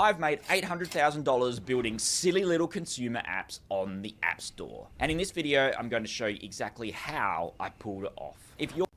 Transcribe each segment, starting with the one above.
I've made $800,000 building silly little consumer apps on the App Store. And in this video, I'm going to show you exactly how I pulled it off.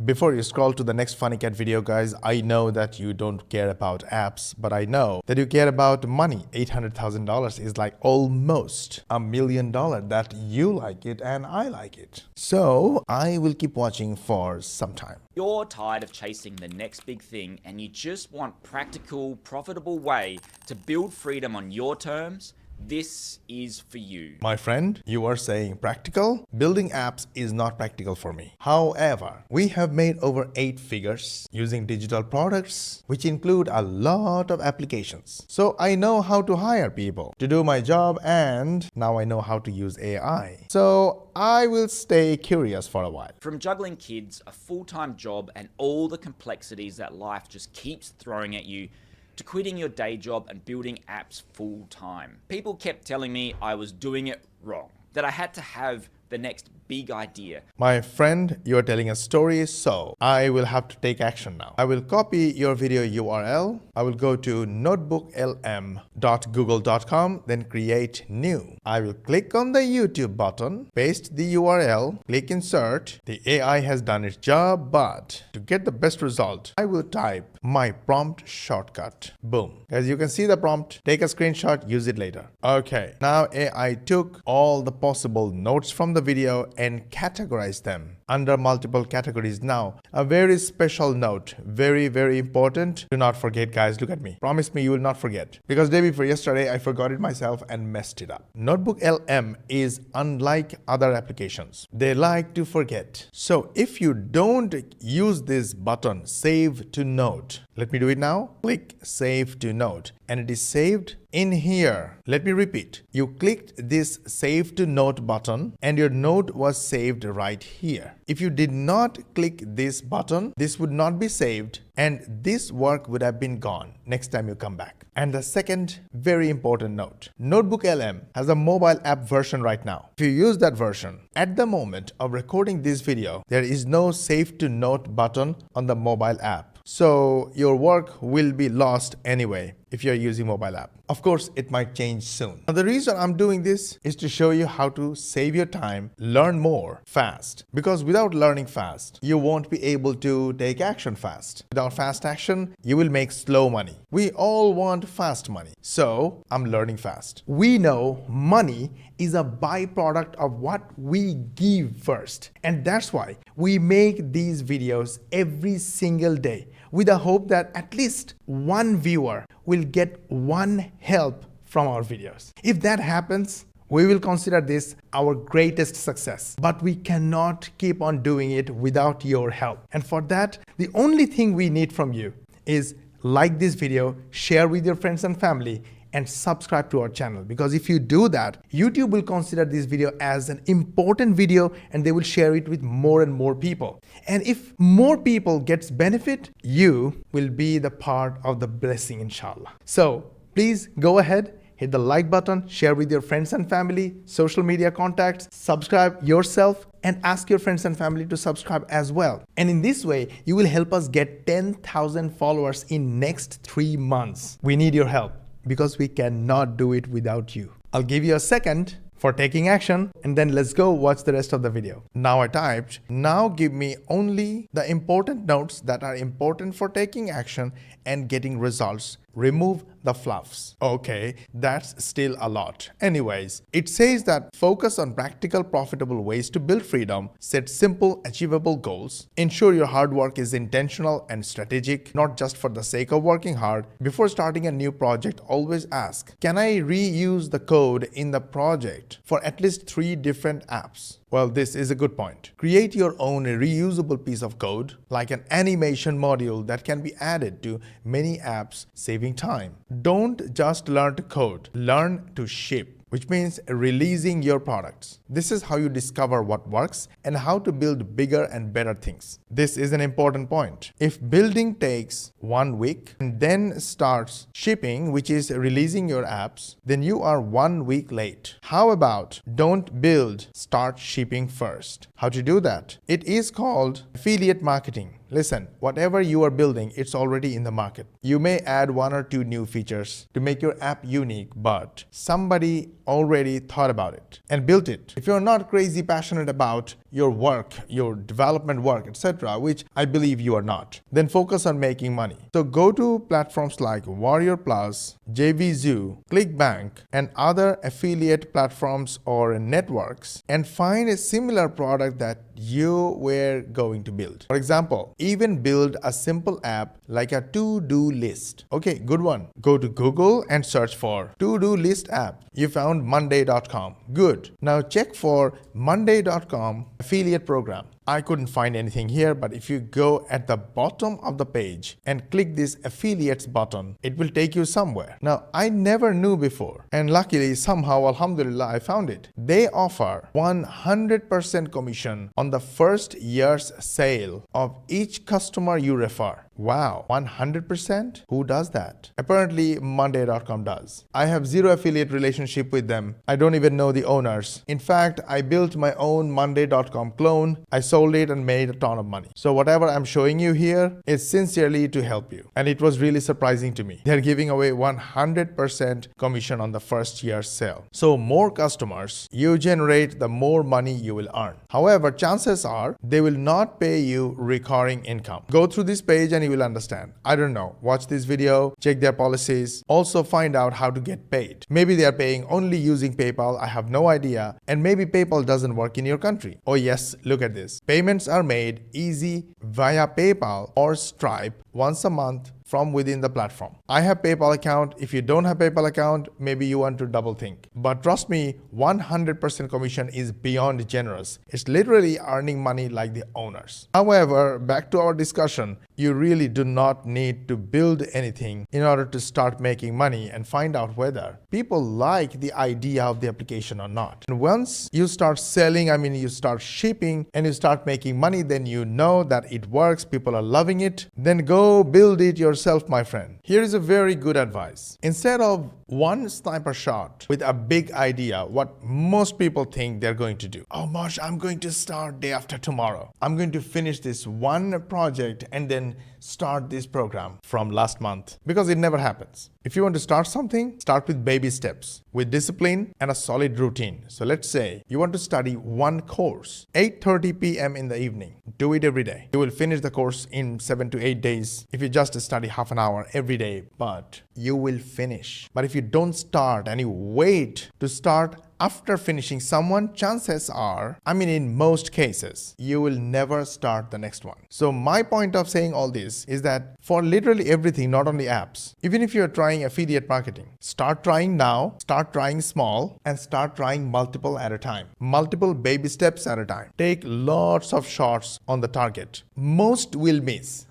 Before you scroll to the next Funny Cat video, guys, I know that you don't care about apps, but I know that you care about money. $800,000 is like almost $1 million that you like it and I like it. So I will keep watching for some time. You're tired of chasing the next big thing and you just want practical, profitable way to build freedom on your terms. This is for you. My friend, you are saying practical? Building apps is not practical for me. However, we have made over 8 figures using digital products, which include a lot of applications. So I know how to hire people to do my job, and now I know how to use AI. So I will stay curious for a while. From juggling kids, a full-time job, and all the complexities that life just keeps throwing at you, to quitting your day job and building apps full time. People kept telling me I was doing it wrong, that I had to have the next big idea. My friend, you are telling a story, so I will have to take action now. I will copy your video URL. I will go to notebooklm.google.com, then create new. I will click on the YouTube button, paste the URL, click insert. The AI has done its job, but to get the best result, I will type my prompt shortcut. Boom. As you can see the prompt, take a screenshot, use it later. Okay, now AI took all the possible notes from the video and categorize them under multiple categories. Now, a very special note, very important. Do not forget, guys. Look at me. Promise me you will not forget. Because day before yesterday, I forgot it myself and messed it up. Notebook LM is unlike other applications. They like to forget. So if you don't use this button, save to note. Let me do it now. Click save to note and it is saved in here. Let me repeat. You clicked this save to note button and your note was saved right here. If you did not click this button, this would not be saved and this work would have been gone next time you come back. And the second very important note, Notebook LM has a mobile app version right now. If you use that version, at the moment of recording this video, there is no save to note button on the mobile app. So your work will be lost anyway if you're using mobile app. Of course, it might change soon. Now, the reason I'm doing this is to show you how to save your time, learn more fast. Because without learning fast, you won't be able to take action fast. Without fast action, you will make slow money. We all want fast money. So I'm learning fast. We know money is a byproduct of what we give first. And that's why we make these videos every single day with the hope that at least one viewer will get one help from our videos. If that happens, we will consider this our greatest success. But we cannot keep on doing it without your help. And for that, the only thing we need from you is like this video, share with your friends and family, and subscribe to our channel. Because if you do that, YouTube will consider this video as an important video and they will share it with more and more people. And if more people gets benefit, you will be the part of the blessing, inshallah. So please go ahead, hit the like button, share with your friends and family, social media contacts, subscribe yourself, and ask your friends and family to subscribe as well. And in this way, you will help us get 10,000 followers in next 3 months. We need your help, because we cannot do it without you. I'll give you a second for taking action and then let's go watch the rest of the video. Now I typed, now give me only the important notes that are important for taking action and getting results. Remove the fluffs. Okay, that's still a lot. Anyways, it says that focus on practical, profitable ways to build freedom, set simple, achievable goals, ensure your hard work is intentional and strategic, not just for the sake of working hard. Before starting a new project, always ask, can I reuse the code in the project for at least 3 different apps? Well, this is a good point. Create your own reusable piece of code, like an animation module that can be added to many apps, saving time. Don't just learn to code, learn to ship, which means releasing your products. This is how you discover what works and how to build bigger and better things. This is an important point. If building takes 1 week and then starts shipping, which is releasing your apps, then you are 1 week late. How about don't build, start shipping first? How to do that? It is called affiliate marketing. Listen, whatever you are building, it's already in the market. You may add one or two new features to make your app unique, but somebody already thought about it and built it. If you're not crazy passionate about your work, your development work, etc., which I believe you are not, then focus on making money. So go to platforms like Warrior Plus, JVZoo, ClickBank, and other affiliate platforms or networks and find a similar product that you were going to build. For example, even build a simple app like a to-do list. Okay, good one. Go to Google and search for to-do list app. You found Monday.com. Good. Now check for Monday.com affiliate program. I couldn't find anything here, but if you go at the bottom of the page and click this affiliates button, it will take you somewhere. Now, I never knew before, and luckily somehow, alhamdulillah, I found it. They offer 100% commission on the first year's sale of each customer you refer. Wow, 100%? Who does that? Apparently, Monday.com does. I have zero affiliate relationship with them. I don't even know the owners. In fact, I built my own Monday.com clone. I sold it and made a ton of money. So whatever I'm showing you here is sincerely to help you. And it was really surprising to me. They're giving away 100% commission on the first year's sale. So more customers you generate, the more money you will earn. However, chances are they will not pay you recurring income. Go through this page and you will understand. I don't know. Watch this video, check their policies, also find out how to get paid. Maybe they are paying only using PayPal. I have no idea. And maybe PayPal doesn't work in your country. Oh yes, look at this. Payments are made easy via PayPal or Stripe once a month from within the platform. I have PayPal account. If you don't have PayPal account, maybe you want to double think. But trust me, 100% commission is beyond generous. It's literally earning money like the owners. However, back to our discussion, you really do not need to build anything in order to start making money and find out whether people like the idea of the application or not. And once you start selling, you start shipping and you start making money, then you know that it works, people are loving it, then go build it yourself, my friend. Here is a very good advice. Instead of one sniper shot with a big idea, what most people think they're going to do. Oh, Mosh, I'm going to start day after tomorrow. I'm going to finish this one project and then start this program from last month, because it never happens. If you want to start something, start with baby steps, with discipline and a solid routine. So let's say you want to study one course, 8:30 p.m. in the evening. Do it every day. You will finish the course in 7 to 8 days if you just study half an hour every day, but you will finish. But if you don't start and you wait to start after finishing someone, chances are, in most cases, you will never start the next one. So my point of saying all this is that for literally everything, not only apps, even if you're trying affiliate marketing, start trying now, start trying small, and start trying multiple at a time. Multiple baby steps at a time. Take lots of shots on the target. Most will miss.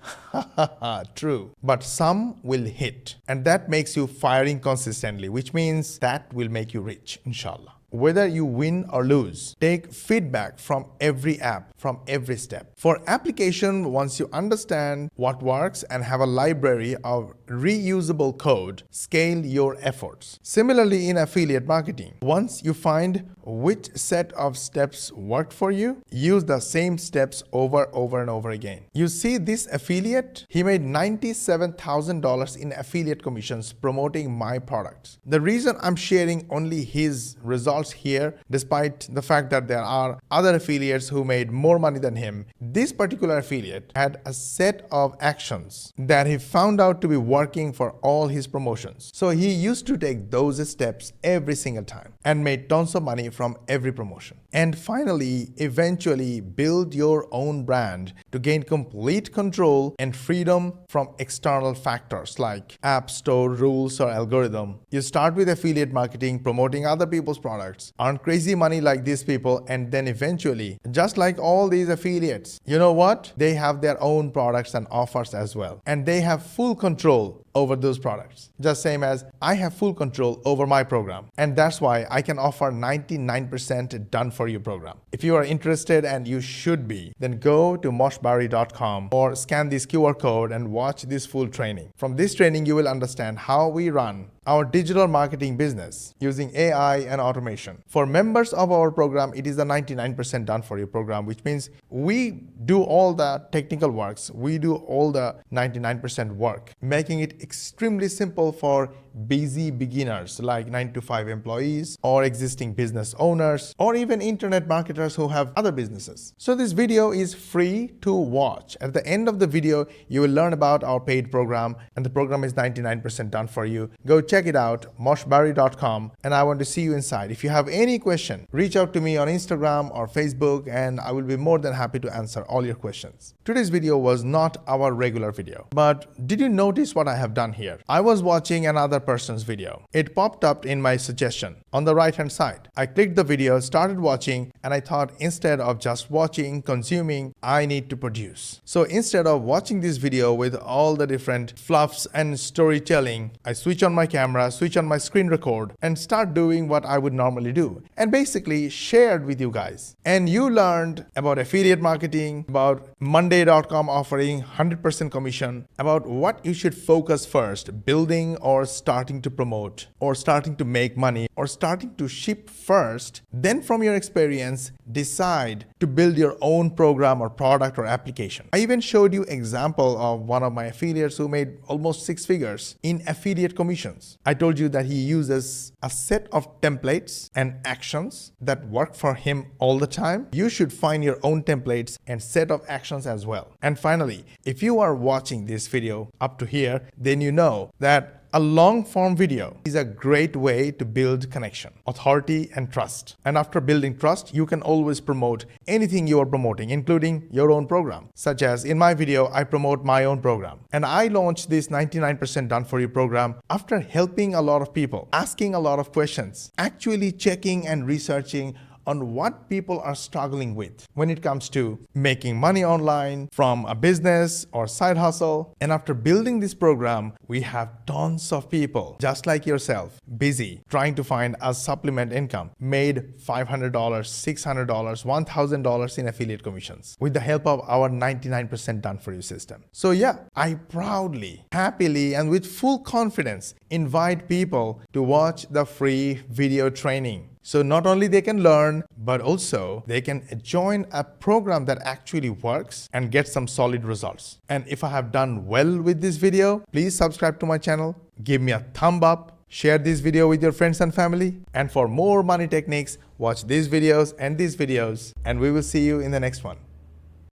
True. But some will hit. And that makes you firing consistently, which means that will make you rich, inshallah. Whether you win or lose, take feedback from every app, from every step. For application, once you understand what works and have a library of reusable code, scale your efforts. Similarly, in affiliate marketing, once you find which set of steps worked for you, use the same steps over and over again. You see this affiliate? He made $97,000 in affiliate commissions promoting my products. The reason I'm sharing only his results here, despite the fact that there are other affiliates who made more money than him, this particular affiliate had a set of actions that he found out to be working for all his promotions. So he used to take those steps every single time and made tons of money from every promotion. And finally, eventually build your own brand to gain complete control and freedom from external factors like app store rules or algorithm. You start with affiliate marketing, promoting other people's products, earn crazy money like these people, and then eventually, just like all these affiliates, you know what? They have their own products and offers as well. And they have full control over those products. Just same as I have full control over my program. And that's why I can offer 99% done for you program. If you are interested, and you should be, then go to moshbari.com or scan this QR code and watch this full training. From this training, you will understand how we run our digital marketing business using AI and automation. For members of our program, it is a 99% done for you program, which means we do all the technical works. We do all the 99% work, making it extremely simple for busy beginners like 9-to-5 employees or existing business owners or even internet marketers who have other businesses. So this video is free to watch. At the end of the video, you will learn about our paid program, and the program is 99% done for you. Go check it out, moshbari.com, and I want to see you inside. If you have any question, reach out to me on Instagram or Facebook, and I will be more than happy to answer all your questions. Today's video was not our regular video, but did you notice what I have done here? I was watching another person's video. It popped up in my suggestion on the right hand side. I clicked the video, started watching, and I thought instead of just watching, consuming, I need to produce. So instead of watching this video with all the different fluffs and storytelling, I switch on my camera, switch on my screen record, and start doing what I would normally do, and basically shared with you guys. And you learned about affiliate marketing, about Monday.com offering 100% commission, about what you should focus first, building or starting to promote, or starting to make money, or starting to ship first. Then from your experience, decide to build your own program or product or application. I even showed you example of one of my affiliates who made almost 6 figures in affiliate commissions. I told you that he uses a set of templates and actions that work for him all the time. You should find your own templates and set of actions as well. And finally, if you are watching this video up to here, then you know that a long form video is a great way to build connection, authority, and trust. And after building trust, you can always promote anything you are promoting, including your own program. Such as in my video, I promote my own program. And I launched this 99% done for you program after helping a lot of people, asking a lot of questions, actually checking and researching on what people are struggling with when it comes to making money online from a business or side hustle. And after building this program, we have tons of people just like yourself busy trying to find a supplement income, made $500, $600, $1,000 in affiliate commissions with the help of our 99% done for you system. So yeah, I proudly, happily, and with full confidence invite people to watch the free video training. So not only they can learn, but also they can join a program that actually works and get some solid results. And if I have done well with this video, please subscribe to my channel, give me a thumb up, share this video with your friends and family. And for more money techniques, watch these videos, and we will see you in the next one.